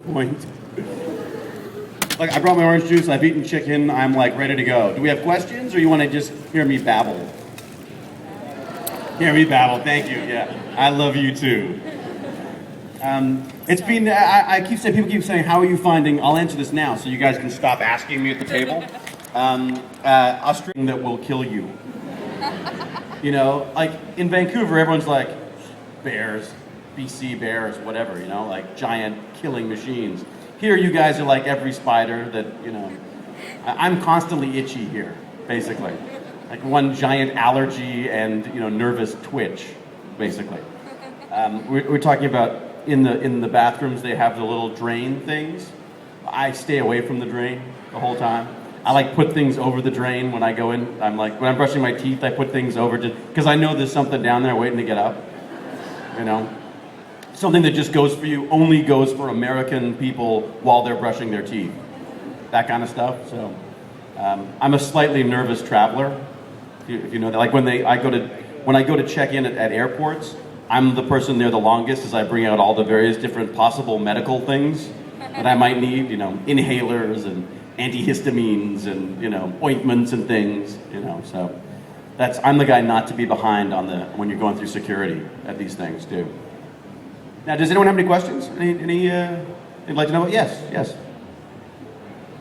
point. Like, I brought my orange juice, I've eaten chicken, I'm like ready to go. Do we have questions, or you want to just hear me babble? Hear me babble, thank you, yeah. I love you too. It's been, I keep saying, people keep saying, how are you finding, I'll answer this now so you guys can stop asking me at the table. Australia that will kill you. You know, like in Vancouver, everyone's like, bears, BC bears, whatever, you know, like giant killing machines. Here you guys are like every spider that, you know, I'm constantly itchy here, basically. Like one giant allergy and, you know, nervous twitch, basically. We're talking about in the bathrooms, they have the little drain things. I stay away from the drain the whole time. I like put things over the drain when I go in. I'm like, when I'm brushing my teeth, I put things over just because I know there's something down there waiting to get up, you know? Something that just goes for you, only goes for American people while they're brushing their teeth. That kind of stuff. So I'm a slightly nervous traveler, if you know that. Like when I go to check in at airports, I'm the person there the longest as I bring out all the various different possible medical things that I might need, you know, inhalers and antihistamines and, you know, ointments and things, you know. So I'm the guy not to be behind when you're going through security at these things too. Now, does anyone have any questions? Any you'd like to know? Yes.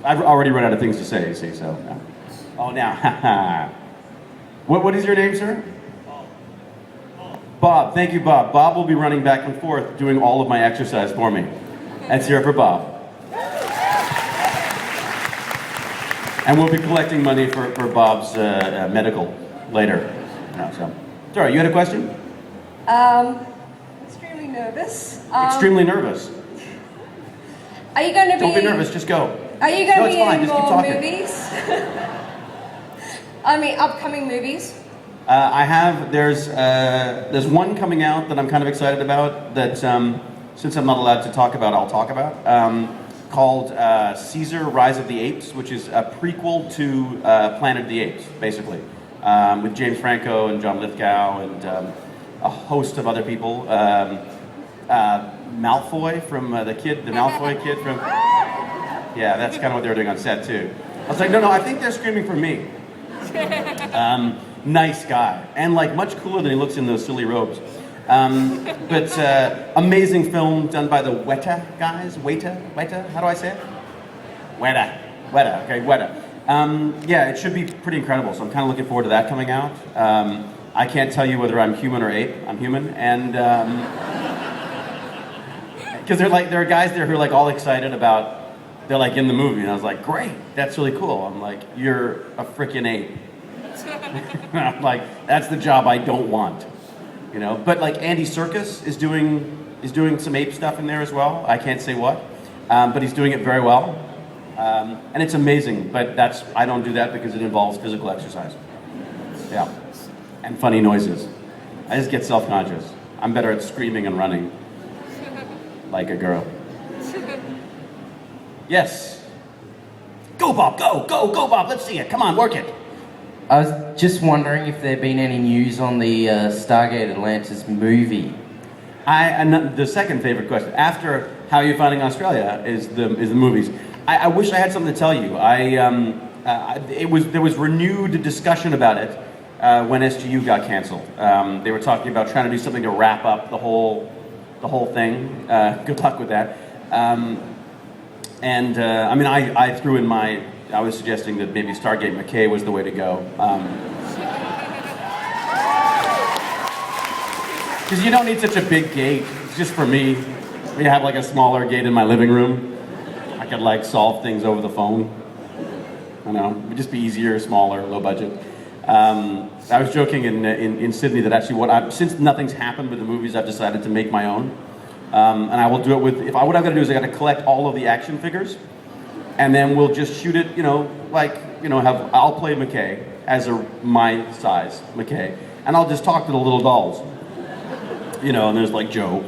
I've already run out of things to say, you see, so. No. Oh, now, what is your name, sir? Bob, thank you, Bob. Bob will be running back and forth doing all of my exercise for me. Let's hear it for Bob. And we'll be collecting money for Bob's medical later. No, so. Sorry, you had a question? Nervous. Extremely nervous. Are you going to be? Don't be nervous. Just go. Are you going to be fine. in Just keep more talking. movies? I mean, upcoming movies. I have. There's one coming out that I'm kind of excited about. That since I'm not allowed to talk about, I'll talk about. Called Caesar: Rise of the Apes, which is a prequel to Planet of the Apes, basically, with James Franco and John Lithgow and a host of other people. Malfoy from the Malfoy kid from... Yeah, that's kind of what they were doing on set too. I was like, no, I think they're screaming for me. Nice guy. And like much cooler than he looks in those silly robes. But amazing film done by the Weta guys. Weta? How do I say it? Weta, okay, Weta. Yeah, it should be pretty incredible, so I'm kind of looking forward to that coming out. I can't tell you whether I'm human or ape. I'm human, and because there are guys there who are like all excited about, they're like in the movie, and I was like, great, that's really cool. I'm like, you're a freaking ape. I'm like, that's the job I don't want, you know. But like Andy Serkis is doing some ape stuff in there as well. I can't say what, but he's doing it very well, and it's amazing. But I don't do that because it involves physical exercise. Yeah. And funny noises. I just get self-conscious. I'm better at screaming and running. Like a girl. Yes. Go, Bob, go, Bob. Let's see it. Come on, work it. I was just wondering if there had been any news on the Stargate Atlantis movie. The second favorite question, after How Are You Finding Australia, is the movies. I wish I had something to tell you. There was renewed discussion about it. When SGU got canceled. They were talking about trying to do something to wrap up the whole thing. Good luck with that. I mean, I threw in I was suggesting that maybe Stargate McKay was the way to go. Because you don't need such a big gate. It's just for me. We have like a smaller gate in my living room. I could like solve things over the phone. I know, it would just be easier, smaller, low budget. I was joking in Sydney that actually since nothing's happened with the movies, I've decided to make my own. And I will do it with, what I've got to do is I got to collect all of the action figures, and then we'll just shoot it, I'll play McKay as my size McKay, and I'll just talk to the little dolls. And there's like Joe,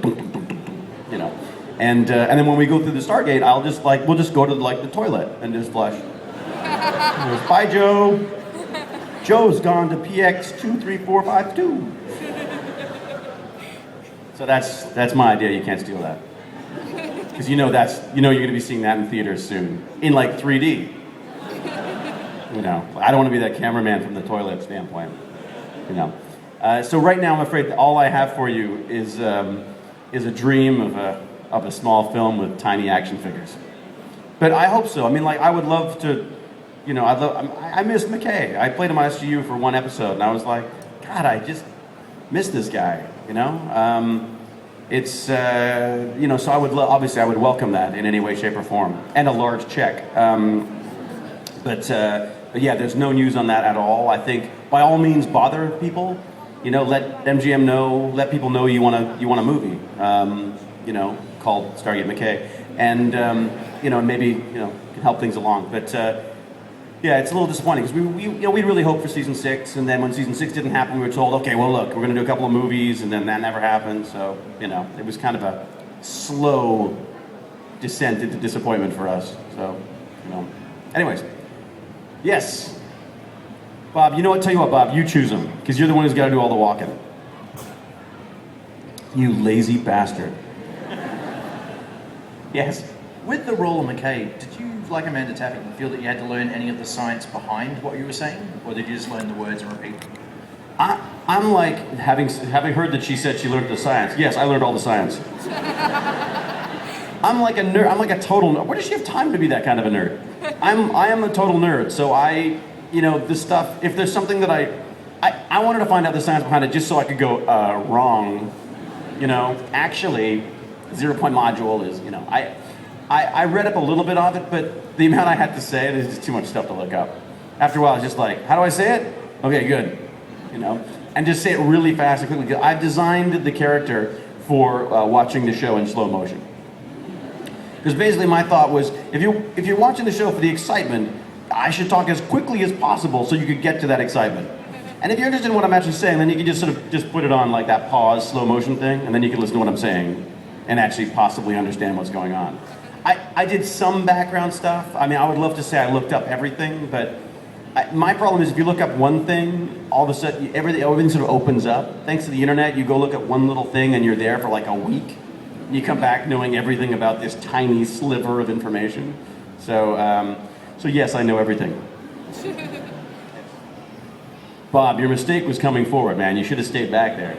and then when we go through the Stargate, we'll just go to the toilet and just flush. Bye, Joe. Joe's gone to PX 23452. So that's my idea. You can't steal that. Because you're going to be seeing that in theaters soon, in like 3D. I don't want to be that cameraman from the toilet standpoint. So right now, I'm afraid that all I have for you is a dream of a small film with tiny action figures. But I hope so. I mean, like, I would love to. I miss McKay. I played him on SGU for one episode, and I was like, God, I just miss this guy. So I would obviously I would welcome that in any way, shape, or form, and a large check. But yeah, there's no news on that at all. I think by all means bother people. Let MGM know, let people know you want a movie. Called Stargate McKay, and maybe can help things along. But yeah, it's a little disappointing because we really hoped for season 6, and then when season 6 didn't happen, we were told, okay, well look, we're going to do a couple of movies, and then that never happened. So it was kind of a slow descent into disappointment for us. So anyways, yes. Bob, you know what? Tell you what, Bob, you choose them, because you're the one who's got to do all the walking. You lazy bastard. Yes. With the role of McKay, did you, like Amanda Tapping, feel that you had to learn any of the science behind what you were saying, or did you just learn the words and repeat them? I'm like, having heard that she said she learned the science. Yes, I learned all the science. I'm like a nerd. I'm like a total nerd. Where does she have time to be that kind of a nerd? I am a total nerd, so this stuff, if there's something that I wanted to find out the science behind it just so I could go, wrong. Actually, 0-point module is, I read up a little bit of it, but the amount I had to say, there's just too much stuff to look up. After a while, I was just like, how do I say it? Okay, good. And just say it really fast and quickly. I've designed the character for watching the show in slow motion. Because basically my thought was, if you're watching the show for the excitement, I should talk as quickly as possible so you could get to that excitement. And if you're interested in what I'm actually saying, then you can just put it on like that pause, slow motion thing, and then you can listen to what I'm saying and actually possibly understand what's going on. I did some background stuff. I mean, I would love to say I looked up everything, but my problem is if you look up one thing, all of a sudden everything sort of opens up. Thanks to the internet, you go look at one little thing and you're there for like a week. You come back knowing everything about this tiny sliver of information. So yes, I know everything. Bob, your mistake was coming forward, man. You should have stayed back there.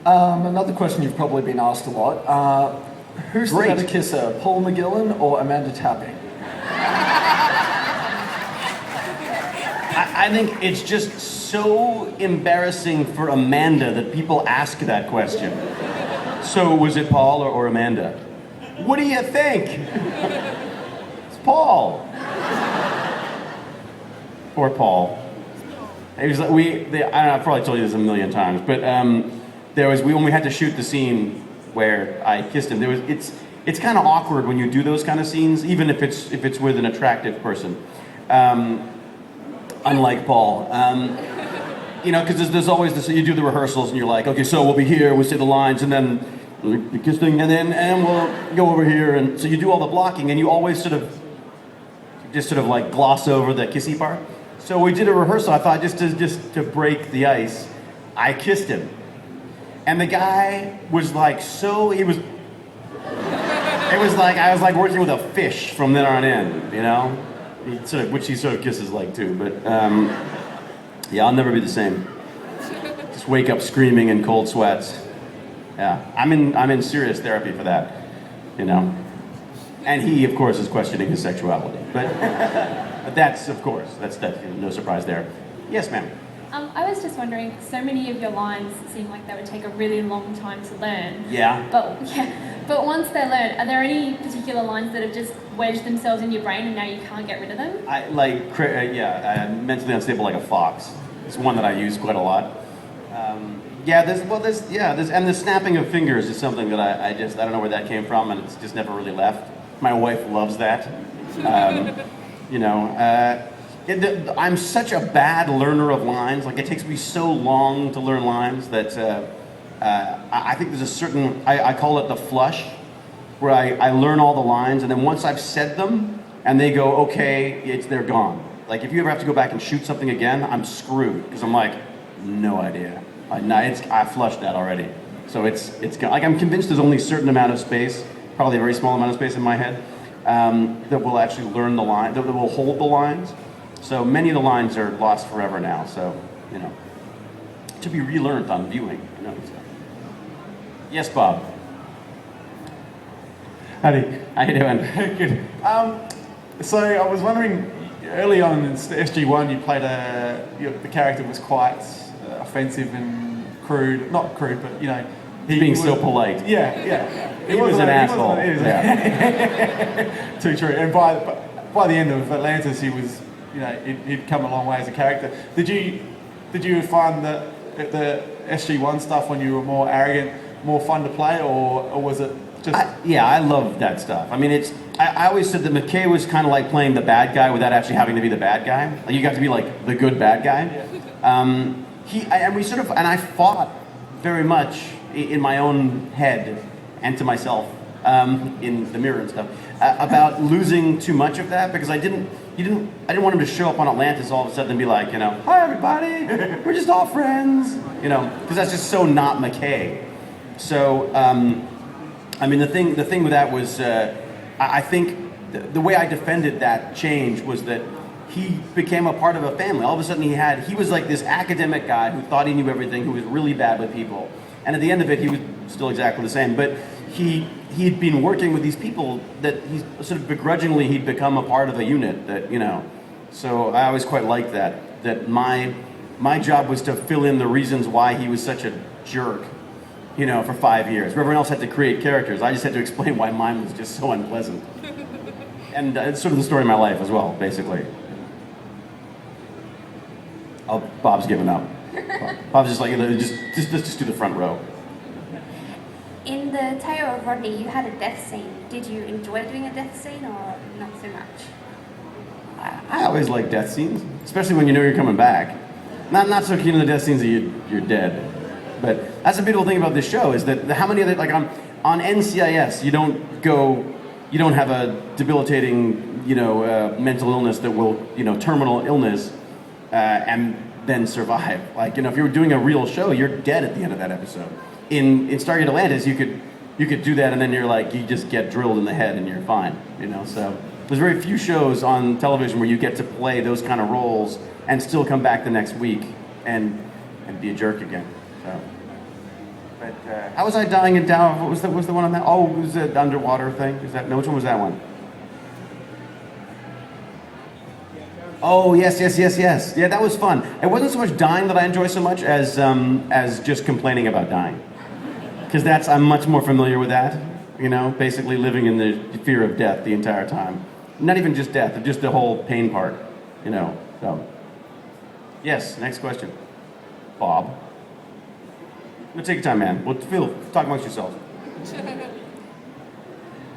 Another question you've probably been asked a lot. Who's the better kisser, Paul McGillen or Amanda Tapping? I think it's just so embarrassing for Amanda that people ask that question. So was it Paul or Amanda? What do you think? It's Paul. Poor Paul. It was like I've probably told you this a million times, but when we had to shoot the scene where I kissed him, it's kind of awkward when you do those kind of scenes, even if it's with an attractive person. Unlike Paul, because there's always this. You do the rehearsals and you're like, okay, so we'll be here, we'll say the lines, and then the kissing, and we'll go over here, and so you do all the blocking, and you always sort of like gloss over the kissy part. So we did a rehearsal. I thought just to break the ice, I kissed him, and the guy was like, it was like I was like working with a fish from then on in, which he sort of kisses like too. But yeah, I'll never be the same. Just wake up screaming in cold sweats. Yeah, I'm in serious therapy for that, And he, of course, is questioning his sexuality. But that's, of course, that's no surprise there. Yes, ma'am. I was just wondering, so many of your lines seem like they would take a really long time to learn. Yeah. But once they're learned, are there any particular lines that have just wedged themselves in your brain and now you can't get rid of them? Mentally unstable like a fox. It's one that I use quite a lot. There's and the snapping of fingers is something that I don't know where that came from, and it's just never really left. My wife loves that. I'm such a bad learner of lines. Like, it takes me so long to learn lines that I think there's a certain, I call it the flush, where I learn all the lines, and then once I've said them, and they go, okay, they're gone. Like, if you ever have to go back and shoot something again, I'm screwed, because I'm like, no idea. I flushed that already. So it's like, I'm convinced there's only a certain amount of space probably a very small amount of space in my head, that will actually learn the line, that will hold the lines. So many of the lines are lost forever now. So, to be relearned on viewing. So. Yes, Bob. Howdy. How you doing? Good. So I was wondering, early on in SG1, you played the character was quite offensive and crude. Not crude, but Being so polite. Yeah. He was an asshole. Too true. And by the end of Atlantis, he was, he'd come a long way as a character. Did you find that the SG1 stuff, when you were more arrogant, more fun to play, or was it just? I love that stuff. I mean, I always said that McKay was kind of like playing the bad guy without actually having to be the bad guy. Like, you got to be like the good bad guy. Yeah. And I fought very much in my own head and to myself in the mirror and stuff about losing too much of that, because I didn't want him to show up on Atlantis all of a sudden and be like, hi everybody, we're just all friends, because that's just so not McKay. So, I mean, the thing with that was, I think the way I defended that change was that he became a part of a family. All of a sudden he was like this academic guy who thought he knew everything, who was really bad with people. And at the end of it, he was still exactly the same. But he'd been working with these people that he sort of begrudgingly he'd become a part of a unit that, So I always quite liked that my job was to fill in the reasons why he was such a jerk, for 5 years. Everyone else had to create characters. I just had to explain why mine was just so unpleasant. And it's sort of the story of my life as well, basically. Oh, Bob's giving up. Bob's just like, let's just do the front row. In the Tale of Rodney, you had a death scene. Did you enjoy doing a death scene or not so much? I always like death scenes, especially when you know you're coming back. Not so keen on the death scenes that you're dead. But that's the beautiful thing about this show is that how many other, like on NCIS, you don't have a debilitating, mental illness that will, terminal illness, and then survive. Like, if you were doing a real show, you're dead at the end of that episode. In Stargate Atlantis, you could do that, and then you're like, you just get drilled in the head and you're fine. So there's very few shows on television where you get to play those kind of roles and still come back the next week and be a jerk again. So, but how was I dying in Dow? What was the one on that? Oh, it was the underwater thing. No, which one was that one? Oh, yes. Yeah, that was fun. It wasn't so much dying that I enjoy so much as just complaining about dying. Because I'm much more familiar with that, basically living in the fear of death the entire time. Not even just death, but just the whole pain part, so. Yes, next question. Bob. Take your time, man. Talk amongst yourselves.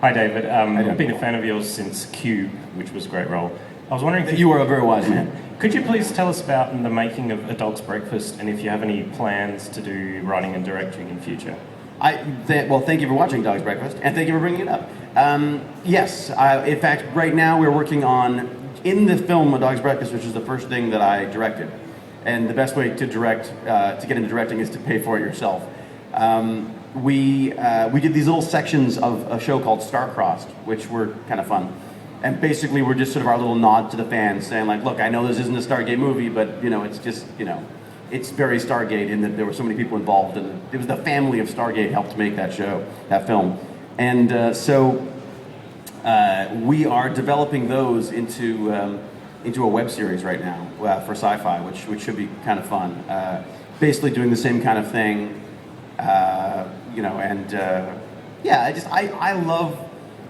Hi, David. I've been a fan of yours since Cube, which was a great role. I was wondering if you were a very wise man. Could you please tell us about the making of A Dog's Breakfast, and if you have any plans to do writing and directing in future? Well, thank you for watching Dog's Breakfast, and thank you for bringing it up. Yes, in fact, right now we're working on, in the film A Dog's Breakfast, which is the first thing that I directed. And the best way to direct, to get into directing, is to pay for it yourself. We did these little sections of a show called Star-Crossed, which were kind of fun. And basically, we're just sort of our little nod to the fans, saying like, look, I know this isn't a Stargate movie, but it's just, it's very Stargate in that there were so many people involved, and it was the family of Stargate helped make that show, that film. And so we are developing those into a web series right now for Sci-Fi, which should be kind of fun. Basically doing the same kind of thing, I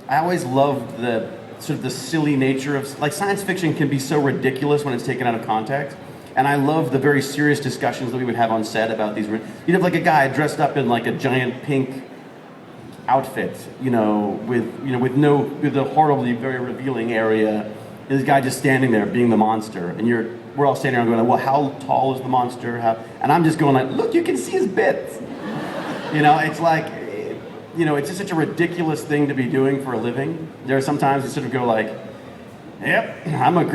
always loved the sort of the silly nature of, like, science fiction can be so ridiculous when it's taken out of context. And I love the very serious discussions that we would have on set about these. You'd have like a guy dressed up in like a giant pink outfit, with the horribly very revealing area. And this guy just standing there being the monster, and we're all standing around going, well, how tall is the monster? And I'm just going like, look, you can see his bits. It's like, it's just such a ridiculous thing to be doing for a living. There are sometimes you sort of go like, yep, I'm a girl.